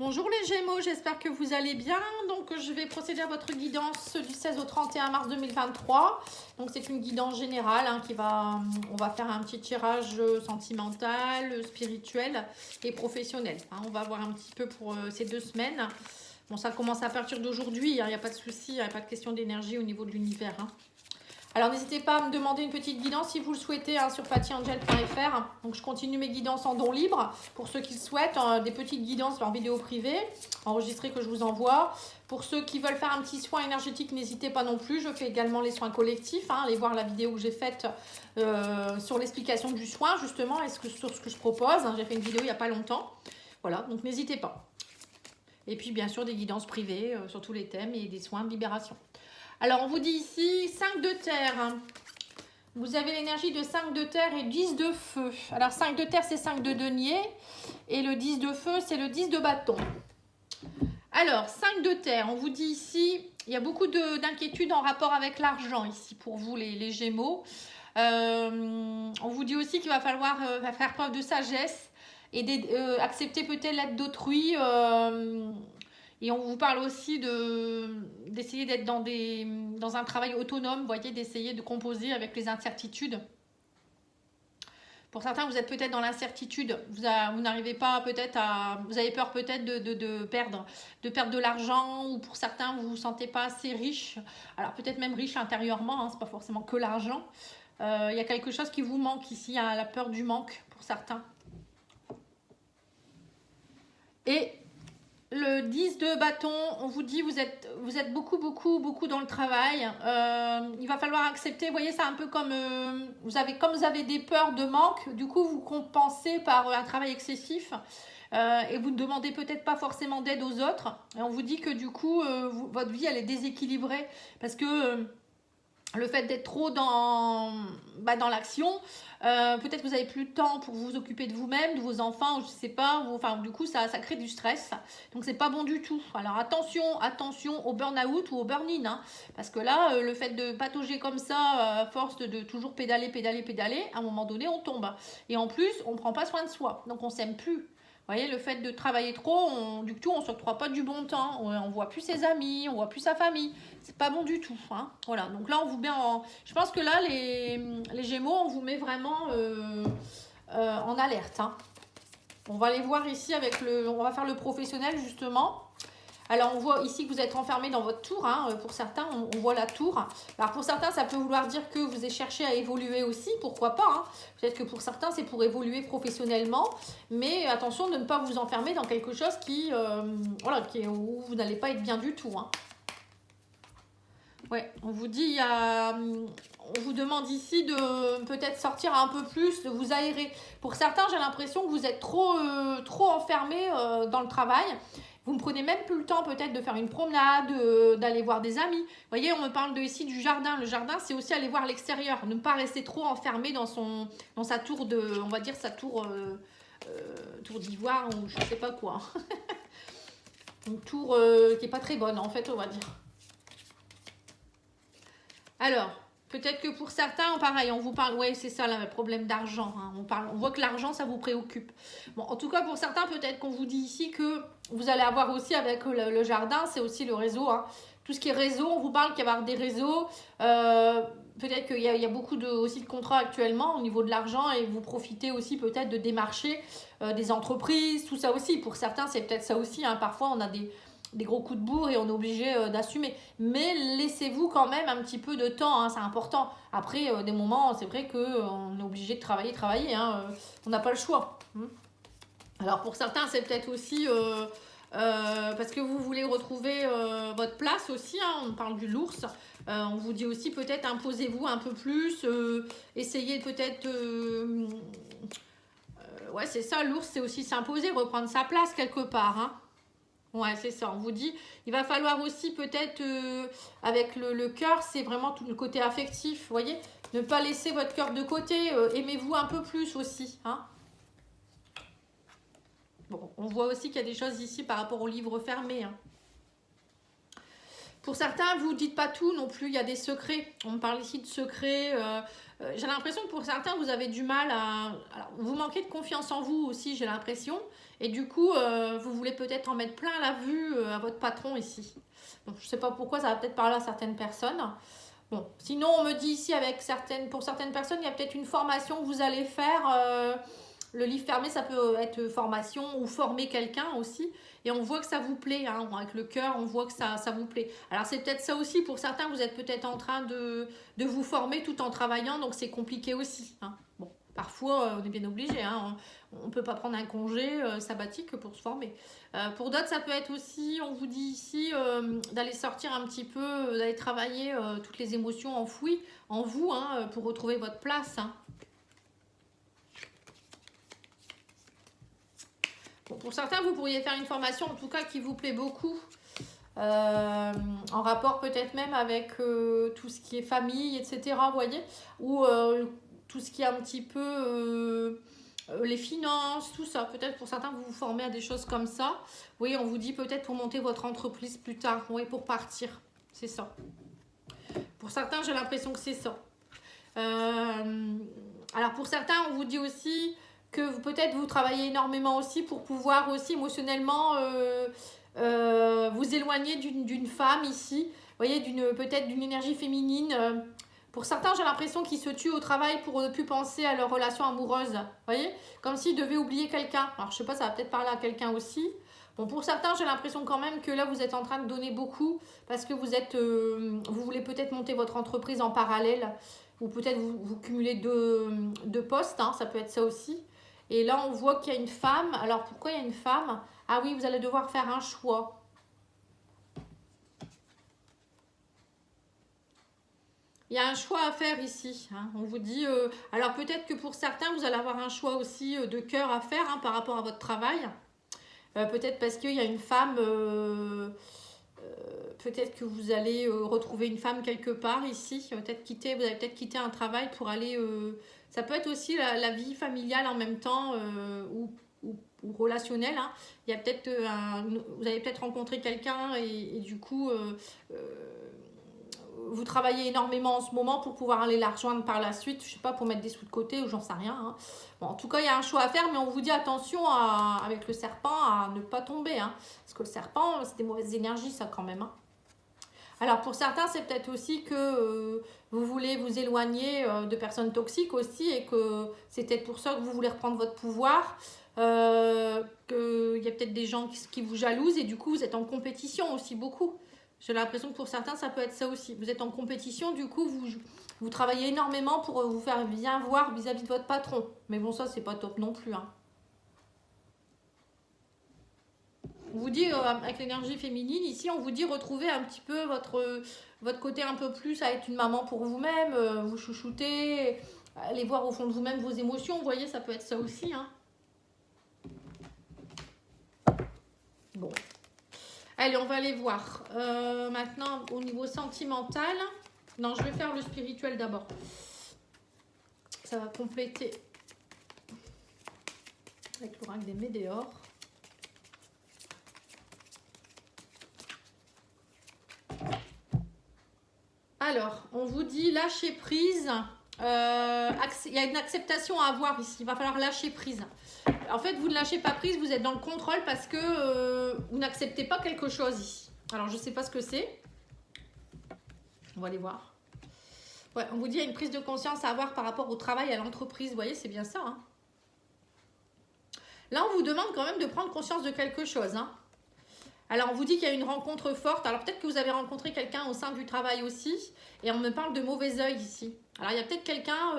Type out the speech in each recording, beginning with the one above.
Bonjour les Gémeaux, j'espère que vous allez bien. Donc je vais procéder à votre guidance du 16 au 31 mars 2023. Donc c'est une guidance générale on va faire un petit tirage sentimental, spirituel et professionnel. On va voir un petit peu pour ces 2 semaines. Bon, ça commence à partir d'aujourd'hui, il n'y a pas de souci, il n'y a pas de question d'énergie au niveau de l'univers. Alors n'hésitez pas à me demander une petite guidance si vous le souhaitez sur pattyangel.fr. Donc je continue mes guidances en don libre pour ceux qui le souhaitent, des petites guidances en vidéo privée enregistrées que je vous envoie. Pour ceux qui veulent faire un petit soin énergétique, n'hésitez pas non plus. Je fais également les soins collectifs. Allez voir la vidéo que j'ai faite sur l'explication du soin justement et sur ce que je propose. J'ai fait une vidéo il n'y a pas longtemps. Voilà, donc n'hésitez pas. Et puis bien sûr des guidances privées sur tous les thèmes et des soins de libération. Alors, on vous dit ici 5 de terre. Vous avez l'énergie de 5 de terre et 10 de feu. Alors, 5 de terre, c'est 5 de denier. Et le 10 de feu, c'est le 10 de bâton. Alors, 5 de terre, on vous dit ici, il y a beaucoup d'inquiétudes en rapport avec l'argent ici pour vous, les Gémeaux. On vous dit aussi qu'il va falloir faire preuve de sagesse et accepter peut-être l'aide d'autrui. Et on vous parle aussi d'essayer d'être dans un travail autonome, vous voyez, d'essayer de composer avec les incertitudes. Pour certains, vous êtes peut-être dans l'incertitude, vous n'arrivez pas peut-être vous avez peur peut-être de perdre de l'argent, ou pour certains, vous ne vous sentez pas assez riche. Alors peut-être même riche intérieurement, c'est pas forcément que l'argent. Il y a quelque chose qui vous manque ici, il y a la peur du manque pour certains. Et le 10 de bâton, on vous dit vous êtes beaucoup dans le travail. Il va falloir accepter, vous voyez, c'est un peu comme vous avez des peurs de manque, du coup vous compensez par un travail excessif et vous ne demandez peut-être pas forcément d'aide aux autres. Et on vous dit que du coup, votre vie elle est déséquilibrée parce que le fait d'être trop dans l'action, peut-être que vous n'avez plus le temps pour vous occuper de vous-même, de vos enfants, je ne sais pas, du coup ça crée du stress, donc c'est pas bon du tout. Alors attention au burn-out ou au burn-in, parce que là, le fait de patauger comme ça, à force de toujours pédaler, à un moment donné on tombe. Et en plus, on ne prend pas soin de soi, donc on ne s'aime plus. Vous voyez, le fait de travailler trop, du coup, on ne s'octroie pas du bon temps. On ne voit plus ses amis, on ne voit plus sa famille. C'est pas bon du tout. Voilà, donc là, on vous met en... Je pense que là, les Gémeaux, on vous met vraiment en alerte. On va les voir ici on va faire le professionnel, justement. Alors, on voit ici que vous êtes enfermé dans votre tour. Pour certains, on voit la tour. Alors, pour certains, ça peut vouloir dire que vous avez cherché à évoluer aussi. Pourquoi pas. Peut-être que pour certains, c'est pour évoluer professionnellement. Mais attention de ne pas vous enfermer dans quelque chose où vous n'allez pas être bien du tout. Ouais, on vous dit, on vous demande ici de peut-être sortir un peu plus, de vous aérer. Pour certains, j'ai l'impression que vous êtes trop enfermé dans le travail. Vous ne prenez même plus le temps peut-être de faire une promenade, d'aller voir des amis. Vous voyez, on me parle ici du jardin. Le jardin, c'est aussi aller voir l'extérieur. Ne pas rester trop enfermé dans sa tour on va dire sa tour d'ivoire ou je ne sais pas quoi. Une tour qui n'est pas très bonne en fait, on va dire. Alors, peut-être que pour certains, pareil, on vous parle, ouais, c'est ça, là, le problème d'argent. On voit que l'argent, ça vous préoccupe. Bon, en tout cas, pour certains, peut-être qu'on vous dit ici que vous allez avoir aussi avec le jardin, c'est aussi le réseau. Tout ce qui est réseau, on vous parle qu'il va y avoir des réseaux. Peut-être qu'il y a beaucoup aussi de contrats actuellement au niveau de l'argent et vous profitez aussi peut-être de démarcher des entreprises, tout ça aussi. Pour certains, c'est peut-être ça aussi. Parfois, on a des gros coups de bourre et on est obligé d'assumer. Mais laissez-vous quand même un petit peu de temps, c'est important. Après, des moments, c'est vrai qu'on est obligé de travailler, on n'a pas le choix. Alors pour certains, c'est peut-être aussi parce que vous voulez retrouver votre place aussi, on parle du l'ours. On vous dit aussi peut-être imposez-vous un peu plus, essayez peut-être... ouais, c'est ça, l'ours, c'est aussi s'imposer, reprendre sa place quelque part, Ouais, c'est ça. On vous dit, il va falloir aussi peut-être, avec le cœur, c'est vraiment tout le côté affectif, vous voyez. Ne pas laisser votre cœur de côté. Aimez-vous un peu plus aussi. Bon, on voit aussi qu'il y a des choses ici par rapport au livre fermé. Pour certains, vous ne dites pas tout non plus, il y a des secrets. On me parle ici de secrets. J'ai l'impression que pour certains, vous avez du mal à... Alors, vous manquez de confiance en vous aussi, j'ai l'impression. Et du coup, vous voulez peut-être en mettre plein la vue à votre patron ici. Donc, je ne sais pas pourquoi, ça va peut-être parler à certaines personnes. Bon, sinon, on me dit ici, pour certaines personnes, il y a peut-être une formation que vous allez faire. Le livre fermé, ça peut être formation ou former quelqu'un aussi. Et on voit que ça vous plaît, hein. Avec le cœur, on voit que ça vous plaît. Alors c'est peut-être ça aussi, pour certains, vous êtes peut-être en train de vous former tout en travaillant, donc c'est compliqué aussi, hein. Bon, parfois, on est bien obligé, hein. On ne peut pas prendre un congé sabbatique pour se former. Pour d'autres, ça peut être aussi, on vous dit ici, d'aller sortir un petit peu, d'aller travailler toutes les émotions enfouies en vous, hein, pour retrouver votre place, hein. Bon, pour certains, vous pourriez faire une formation, en tout cas, qui vous plaît beaucoup. En rapport peut-être même avec tout ce qui est famille, etc. Vous voyez, ou tout ce qui est un petit peu les finances, tout ça. Peut-être pour certains, vous vous formez à des choses comme ça. Oui, on vous dit peut-être pour monter votre entreprise plus tard. Oui, pour partir. C'est ça. Pour certains, j'ai l'impression que c'est ça. Alors pour certains, on vous dit aussi que peut-être vous travaillez énormément aussi pour pouvoir aussi émotionnellement vous éloigner d'une femme ici. Vous voyez, peut-être d'une énergie féminine. Pour certains, j'ai l'impression qu'ils se tuent au travail pour ne plus penser à leur relation amoureuse. Vous voyez, comme s'ils devaient oublier quelqu'un. Alors je sais pas, ça va peut-être parler à quelqu'un aussi. Bon, pour certains, j'ai l'impression quand même que là, vous êtes en train de donner beaucoup parce que vous voulez peut-être monter votre entreprise en parallèle ou peut-être vous cumulez deux postes, hein, ça peut être ça aussi. Et là, on voit qu'il y a une femme. Alors, pourquoi il y a une femme? Ah oui, vous allez devoir faire un choix. Il y a un choix à faire ici, hein. On vous dit... alors, peut-être que pour certains, vous allez avoir un choix aussi de cœur à faire, hein, par rapport à votre travail. Peut-être parce qu'il y a une femme... peut-être que vous allez retrouver une femme quelque part ici. Vous allez peut-être quitter un travail pour aller... ça peut être aussi la vie familiale en même temps ou relationnelle, hein. Il y a peut-être vous avez peut-être rencontré quelqu'un et du coup vous travaillez énormément en ce moment pour pouvoir aller la rejoindre par la suite, je sais pas, pour mettre des sous de côté ou j'en sais rien, hein. Bon, en tout cas, il y a un choix à faire, mais on vous dit attention avec le serpent à ne pas tomber, hein, parce que le serpent, c'est des mauvaises énergies, ça quand même, hein. Alors pour certains, c'est peut-être aussi que vous voulez vous éloigner de personnes toxiques aussi et que c'est peut-être pour ça que vous voulez reprendre votre pouvoir, qu'il y a peut-être des gens qui vous jalousent et du coup vous êtes en compétition aussi beaucoup. J'ai l'impression que pour certains, ça peut être ça aussi. Vous êtes en compétition, du coup, vous travaillez énormément pour vous faire bien voir vis-à-vis de votre patron. Mais bon, ça, c'est pas top non plus, hein. On vous dit, avec l'énergie féminine, ici, on vous dit retrouver un petit peu votre côté un peu plus à être une maman pour vous-même, vous chouchouter, aller voir au fond de vous-même vos émotions. Vous voyez, ça peut être ça aussi, hein. Bon. Allez, on va aller voir. Maintenant, au niveau sentimental. Non, je vais faire le spirituel d'abord. Ça va compléter avec l'oracle des Médéors. Alors, on vous dit lâcher prise. Il y a une acceptation à avoir ici. Il va falloir lâcher prise. En fait, vous ne lâchez pas prise, vous êtes dans le contrôle parce que vous n'acceptez pas quelque chose ici. Alors, je ne sais pas ce que c'est. On va aller voir. Ouais, on vous dit qu'il y a une prise de conscience à avoir par rapport au travail, à l'entreprise. Vous voyez, c'est bien ça, hein. Là, on vous demande quand même de prendre conscience de quelque chose, hein. Alors, on vous dit qu'il y a une rencontre forte. Alors, peut-être que vous avez rencontré quelqu'un au sein du travail aussi. Et on me parle de mauvais œil ici. Alors, il y a peut-être quelqu'un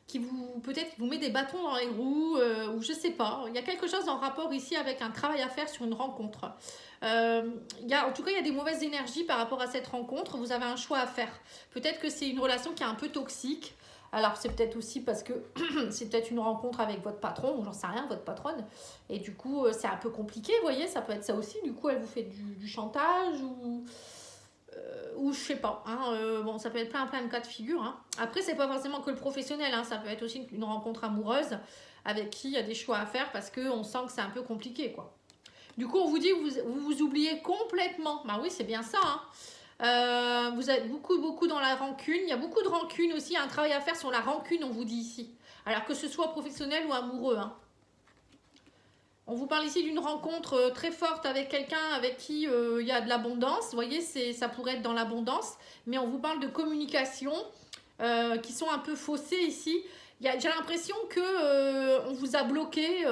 qui vous met des bâtons dans les roues. Ou je sais pas. Il y a quelque chose en rapport ici avec un travail à faire sur une rencontre. En tout cas, il y a des mauvaises énergies par rapport à cette rencontre. Vous avez un choix à faire. Peut-être que c'est une relation qui est un peu toxique. Alors, c'est peut-être aussi parce que c'est peut-être une rencontre avec votre patron, ou j'en sais rien, votre patronne. Et du coup, c'est un peu compliqué, vous voyez, ça peut être ça aussi. Du coup, elle vous fait du chantage ou je sais pas, hein, bon, ça peut être plein de cas de figure, hein. Après, c'est pas forcément que le professionnel, hein, ça peut être aussi une rencontre amoureuse avec qui il y a des choix à faire parce qu'on sent que c'est un peu compliqué, quoi. Du coup, on vous dit que vous oubliez complètement. Bah oui, c'est bien ça, hein. Vous êtes beaucoup dans la rancune. Il y a beaucoup de rancune aussi. Il y a un travail à faire sur la rancune, on vous dit ici. Alors que ce soit professionnel ou amoureux. Hein. On vous parle ici d'une rencontre très forte avec quelqu'un avec qui il y a de l'abondance. Vous voyez, ça pourrait être dans l'abondance. Mais on vous parle de communication qui sont un peu faussées ici. J'ai l'impression que on vous a bloqué.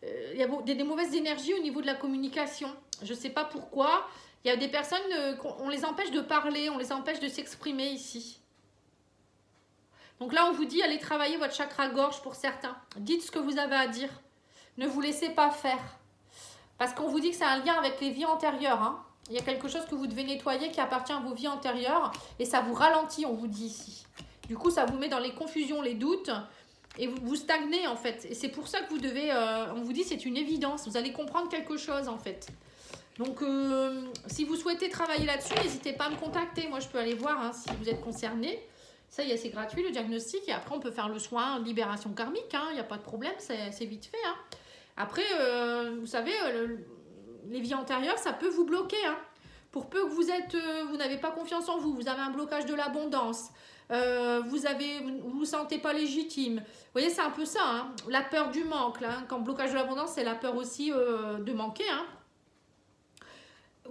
Il y a des mauvaises énergies au niveau de la communication. Je ne sais pas pourquoi. Il y a des personnes, on les empêche de parler, on les empêche de s'exprimer ici. Donc là, on vous dit, allez travailler votre chakra gorge pour certains. Dites ce que vous avez à dire. Ne vous laissez pas faire. Parce qu'on vous dit que c'est un lien avec les vies antérieures. Hein. Il y a quelque chose que vous devez nettoyer qui appartient à vos vies antérieures. Et ça vous ralentit, on vous dit ici. Du coup, ça vous met dans les confusions, les doutes. Et vous stagnez, en fait. Et c'est pour ça que vous devez... on vous dit, c'est une évidence. Vous allez comprendre quelque chose, en fait. Donc, si vous souhaitez travailler là-dessus, n'hésitez pas à me contacter. Moi, je peux aller voir hein, si vous êtes concerné. Ça, c'est gratuit, le diagnostic. Et après, on peut faire le soin, libération karmique. Il n'y a pas de problème, c'est vite fait. Hein. Après, vous savez, les vies antérieures, ça peut vous bloquer. Hein. Pour peu que vous n'avez pas confiance en vous, vous avez un blocage de l'abondance, vous vous sentez pas légitime. Vous voyez, c'est un peu ça. Hein. La peur du manque. Là, hein. Quand blocage de l'abondance, c'est la peur aussi de manquer. Hein.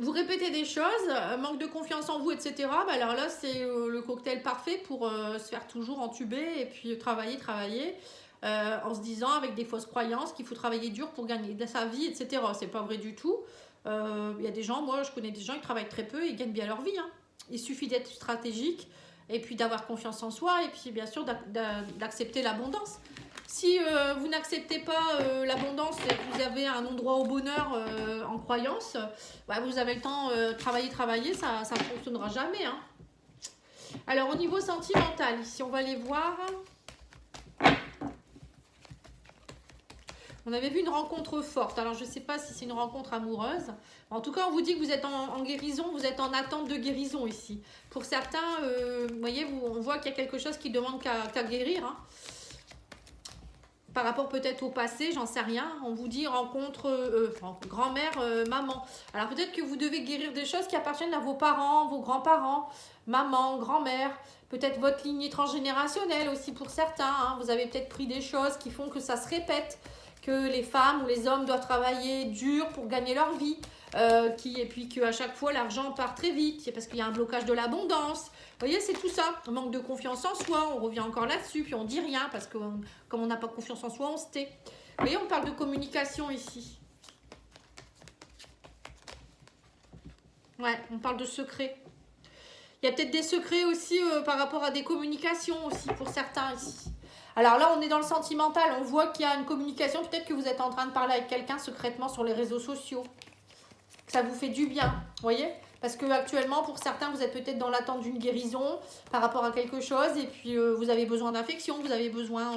Vous répétez des choses, manque de confiance en vous, etc. Bah alors là, c'est le cocktail parfait pour se faire toujours entuber et puis travailler en se disant avec des fausses croyances qu'il faut travailler dur pour gagner de sa vie, etc. C'est pas vrai du tout. Il y a des gens, moi je connais des gens qui travaillent très peu et ils gagnent bien leur vie. Hein. Il suffit d'être stratégique et puis d'avoir confiance en soi et puis bien sûr d'accepter l'abondance. Si vous n'acceptez pas l'abondance et que vous avez un endroit au bonheur en croyance, bah, vous avez le temps de travailler, ça ne fonctionnera jamais. Hein. Alors au niveau sentimental, ici on va aller voir. On avait vu une rencontre forte. Alors je ne sais pas si c'est une rencontre amoureuse. En tout cas, on vous dit que vous êtes en guérison, vous êtes en attente de guérison ici. Pour certains, vous voyez, on voit qu'il y a quelque chose qui demande qu'à guérir. Hein. Par rapport peut-être au passé, j'en sais rien. On vous dit rencontre grand-mère, maman. Alors peut-être que vous devez guérir des choses qui appartiennent à vos parents, vos grands-parents, maman, grand-mère. Peut-être votre lignée transgénérationnelle aussi pour certains. Hein. Vous avez peut-être pris des choses qui font que ça se répète. Que les femmes ou les hommes doivent travailler dur pour gagner leur vie. Et puis qu'à chaque fois, l'argent part très vite. C'est parce qu'il y a un blocage de l'abondance. Vous voyez, c'est tout ça. On manque de confiance en soi. On revient encore là-dessus. Puis on dit rien parce que comme on n'a pas confiance en soi, on se tait. Vous voyez, on parle de communication ici. Ouais, on parle de secrets. Il y a peut-être des secrets aussi par rapport à des communications aussi pour certains ici. Alors là, on est dans le sentimental. On voit qu'il y a une communication. Peut-être que vous êtes en train de parler avec quelqu'un secrètement sur les réseaux sociaux. Ça vous fait du bien, vous voyez? Parce que actuellement, pour certains, vous êtes peut-être dans l'attente d'une guérison par rapport à quelque chose. Et puis, vous avez besoin d'affection. Vous avez besoin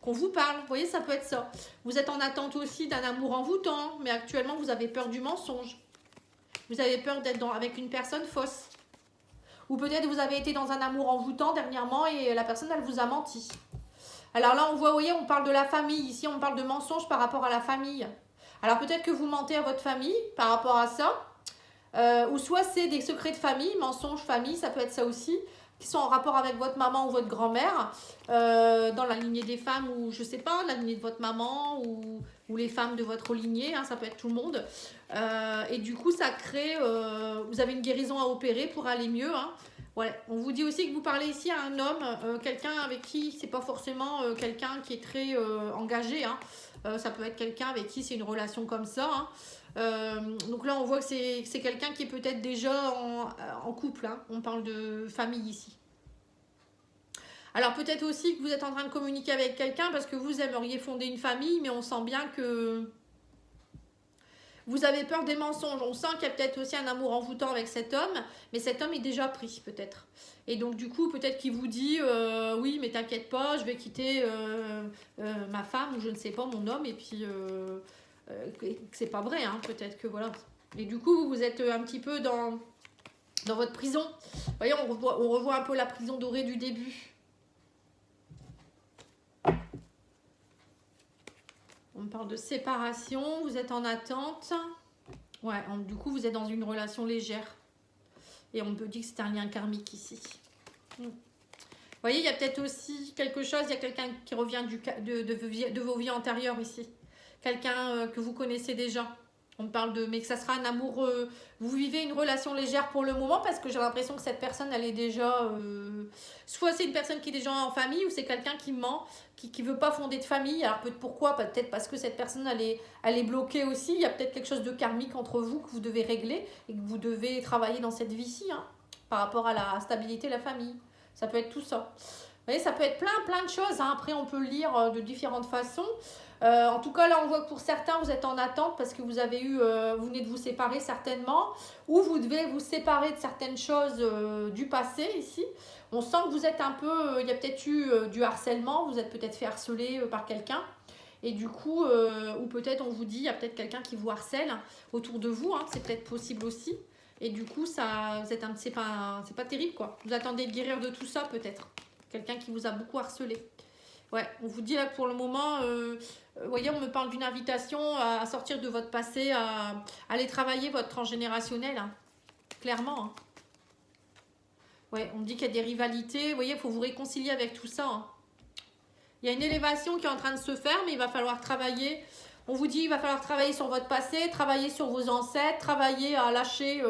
qu'on vous parle. Vous voyez, ça peut être ça. Vous êtes en attente aussi d'un amour envoûtant. Mais actuellement, vous avez peur du mensonge. Vous avez peur d'être avec une personne fausse. Ou peut-être vous avez été dans un amour envoûtant dernièrement et la personne, elle vous a menti. Alors là, on voit, vous voyez, on parle de la famille. Ici, on parle de mensonges par rapport à la famille. Alors peut-être que vous mentez à votre famille par rapport à ça. Ou soit c'est des secrets de famille, mensonges, famille, ça peut être ça aussi, qui sont en rapport avec votre maman ou votre grand-mère, dans la lignée des femmes ou je sais pas, la lignée de votre maman ou les femmes de votre lignée, hein, ça peut être tout le monde. Et du coup, ça crée, vous avez une guérison à opérer pour aller mieux. Hein. Ouais. On vous dit aussi que vous parlez ici à un homme, quelqu'un avec qui c'est pas forcément quelqu'un qui est très engagé. Hein. Ça peut être quelqu'un avec qui c'est une relation comme ça. Hein. Donc là, on voit que c'est quelqu'un qui est peut-être déjà en couple. Hein. On parle de famille ici. Alors peut-être aussi que vous êtes en train de communiquer avec quelqu'un parce que vous aimeriez fonder une famille, mais on sent bien que vous avez peur des mensonges. On sent qu'il y a peut-être aussi un amour envoûtant avec cet homme, mais cet homme est déjà pris peut-être. Et donc du coup, peut-être qu'il vous dit oui, mais t'inquiète pas, je vais quitter ma femme ou je ne sais pas, mon homme, et puis c'est pas vrai, hein, peut-être que voilà. Et du coup, vous êtes un petit peu dans votre prison. Vous voyez, on revoit un peu la prison dorée du début. On parle de séparation, vous êtes en attente. Ouais, du coup, vous êtes dans une relation légère. Et on peut dire que c'est un lien karmique ici. Vous voyez, il y a peut-être aussi quelque chose, il y a quelqu'un qui revient de vos vies antérieures ici. Quelqu'un que vous connaissez déjà. On parle mais que ça sera un amour. Vous vivez une relation légère pour le moment parce que j'ai l'impression que cette personne, elle est déjà. Soit c'est une personne qui est déjà en famille ou c'est quelqu'un qui ment, qui veut pas fonder de famille. Alors pourquoi? Peut-être parce que cette personne, elle est bloquée aussi. Il y a peut-être quelque chose de karmique entre vous que vous devez régler et que vous devez travailler dans cette vie-ci, hein, par rapport à la stabilité de la famille. Ça peut être tout ça. Vous voyez, ça peut être plein de choses. Hein. Après, on peut le lire de différentes façons. En tout cas, là, on voit que pour certains, vous êtes en attente parce que vous avez vous venez de vous séparer certainement, ou vous devez vous séparer de certaines choses du passé ici. On sent que vous êtes un peu, il y a peut-être eu du harcèlement, vous êtes peut-être fait harceler par quelqu'un. Et du coup, ou peut-être on vous dit, il y a peut-être quelqu'un qui vous harcèle autour de vous, hein, c'est peut-être possible aussi. Et du coup, c'est pas terrible, quoi. Vous attendez de guérir de tout ça, peut-être. Quelqu'un qui vous a beaucoup harcelé. Ouais, on vous dit là que pour le moment, vous voyez, on me parle d'une invitation à sortir de votre passé, à aller travailler votre transgénérationnel, hein. Clairement. Hein. Ouais, on me dit qu'il y a des rivalités. Vous voyez, il faut vous réconcilier avec tout ça. Hein. Il y a une élévation qui est en train de se faire, mais il va falloir travailler. On vous dit il va falloir travailler sur votre passé, travailler sur vos ancêtres, travailler à lâcher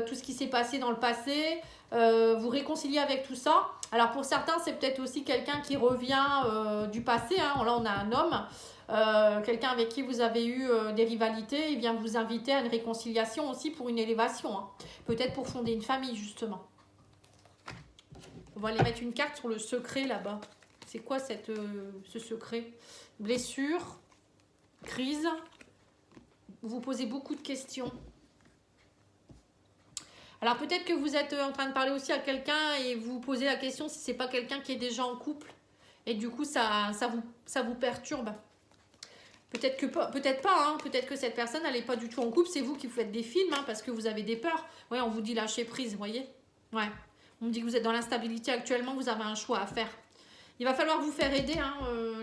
tout ce qui s'est passé dans le passé, vous réconcilier avec tout ça. Alors pour certains, c'est peut-être aussi quelqu'un qui revient du passé. Hein. Là, on a un homme, quelqu'un avec qui vous avez eu des rivalités. Il vient vous inviter à une réconciliation aussi pour une élévation. Hein. Peut-être pour fonder une famille, justement. On va aller mettre une carte sur le secret là-bas. C'est quoi ce secret? Blessure, crise. Vous vous posez beaucoup de questions. Alors peut-être que vous êtes en train de parler aussi à quelqu'un et vous vous posez la question si c'est pas quelqu'un qui est déjà en couple. Et du coup, ça vous perturbe. Peut-être pas, hein. Peut-être que cette personne, elle n'est pas du tout en couple. C'est vous qui vous faites des films, hein, parce que vous avez des peurs. Ouais, on vous dit lâcher prise, vous voyez. Ouais. On me dit que vous êtes dans l'instabilité actuellement, vous avez un choix à faire. Il va falloir vous faire aider, hein,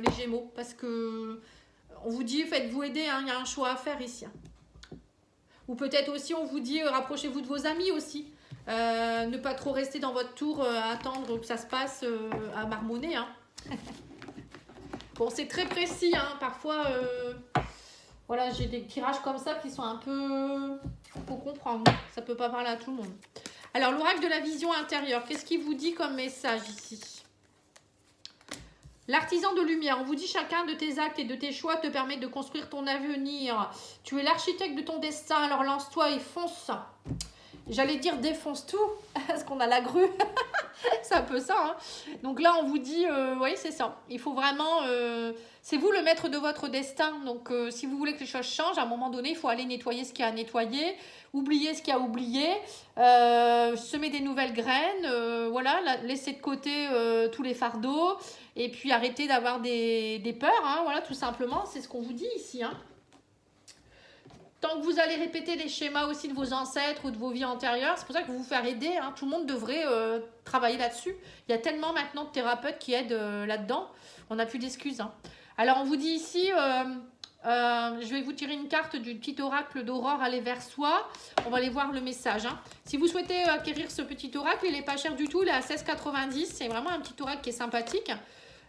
les Gémeaux, parce que on vous dit faites-vous aider, hein, il y a un choix à faire ici. Ou peut-être aussi on vous dit rapprochez-vous de vos amis aussi. Ne pas trop rester dans votre tour à attendre que ça se passe, à marmonner. Hein. Bon, c'est très précis, hein, parfois voilà, j'ai des tirages comme ça qui sont un peu... faut comprendre, ça peut pas parler à tout le monde. Alors l'oracle de la vision intérieure, qu'est-ce qu'il vous dit comme message ici? L'artisan de lumière, on vous dit chacun de tes actes et de tes choix te permet de construire ton avenir. Tu es l'architecte de ton destin, alors lance-toi et fonce. J'allais dire défonce tout, parce qu'on a la grue. C'est un peu ça. Hein. Donc là, on vous dit, oui, c'est ça. Il faut vraiment... c'est vous le maître de votre destin. Donc si vous voulez que les choses changent, à un moment donné, il faut aller nettoyer ce qu'il y a à nettoyer, oublier ce qu'il y a à oublier, semer des nouvelles graines, voilà, laisser de côté tous les fardeaux, et puis arrêter d'avoir des peurs. Hein, voilà, tout simplement, c'est ce qu'on vous dit ici. Hein. Tant que vous allez répéter les schémas aussi de vos ancêtres ou de vos vies antérieures, c'est pour ça que vous faire aider. Hein. Tout le monde devrait travailler là-dessus. Il y a tellement maintenant de thérapeutes qui aident là-dedans. On n'a plus d'excuses. Hein. Alors, on vous dit ici, je vais vous tirer une carte du petit oracle d'Aurore, aller vers soi. On va aller voir le message. Hein. Si vous souhaitez acquérir ce petit oracle, il n'est pas cher du tout. Il est à 16,90. C'est vraiment un petit oracle qui est sympathique.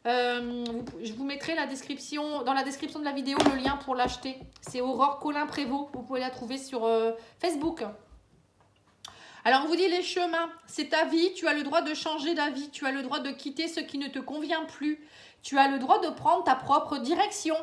Je vous mettrai dans la description de la vidéo le lien pour l'acheter. C'est Aurore Colin Prévost. Vous pouvez la trouver sur Facebook. Alors on vous dit les chemins, c'est ta vie, tu as le droit de changer d'avis, tu as le droit de quitter ce qui ne te convient plus, tu as le droit de prendre ta propre direction.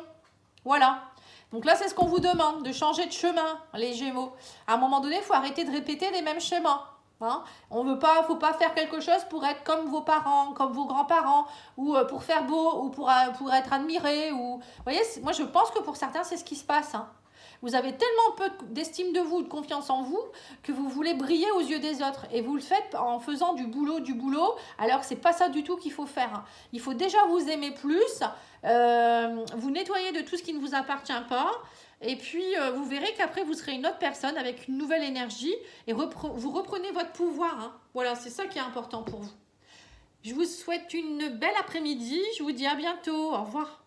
Voilà. Donc là c'est ce qu'on vous demande, de changer de chemin, les Gémeaux. À un moment donné, il faut arrêter de répéter les mêmes schémas. Hein, faut pas faire quelque chose pour être comme vos parents, comme vos grands-parents, ou pour faire beau, ou pour être admiré. Ou... Vous voyez, moi je pense que pour certains c'est ce qui se passe. Hein. Vous avez tellement peu d'estime de vous, de confiance en vous, que vous voulez briller aux yeux des autres. Et vous le faites en faisant du boulot, alors que c'est pas ça du tout qu'il faut faire. Hein. Il faut déjà vous aimer plus, vous nettoyer de tout ce qui ne vous appartient pas. Et puis, vous verrez qu'après, vous serez une autre personne avec une nouvelle énergie et vous reprenez votre pouvoir. Hein. Voilà, c'est ça qui est important pour vous. Je vous souhaite une belle après-midi. Je vous dis à bientôt. Au revoir.